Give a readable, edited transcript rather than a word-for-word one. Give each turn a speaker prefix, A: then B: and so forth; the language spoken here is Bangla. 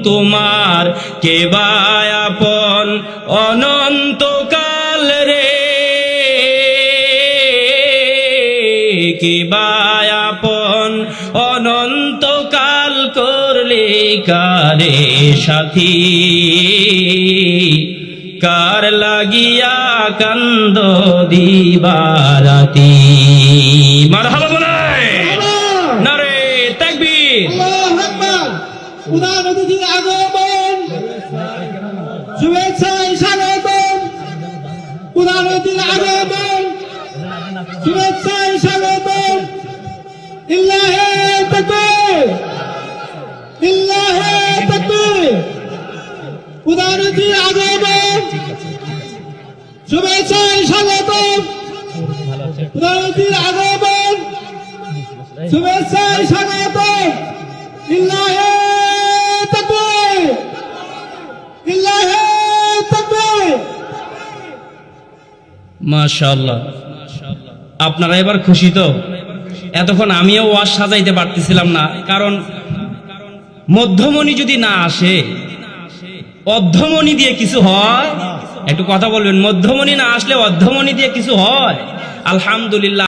A: তোমার কে বা আপন অনন্তকাল রে, কে বা আপন অনন্তকাল করলে কারে সাথী, কার লাগিয়া কান্দ দিবারাতি। মারহাবা বলে নারে তাকবীর।
B: আল্লাহু আকবার। প্রধান অতিথির আগমন, শুভেচ্ছায় স্বাগতম। প্রধান অতিথির আগমন, শুভেচ্ছায় স্বাগতম। ইল্লাহে তাকবীর, ইল্লাহে তাকবীর। প্রধান অতিথির আগমন, শুভেচ্ছায় স্বাগতম। প্রধান অতিথির আগমন, শুভেচ্ছায় স্বাগতম। ইল্লাহে তাকবীর, ইল্লাহে তাকবীর।
A: মাশাআল্লাহ, আপনারা এবার খুশি তো? এতক্ষণ আমিও ওয়াজ সাজাইতে পারতেছিলাম না, কারণ মধ্যমণি যদি না আসে, অর্ধমণি দিয়ে কিছু হয়? একটু কথা বলবেন, মধ্যমণি না আসলে অর্ধমণি দিয়ে কিছু হয়? আলহামদুলিল্লাহ।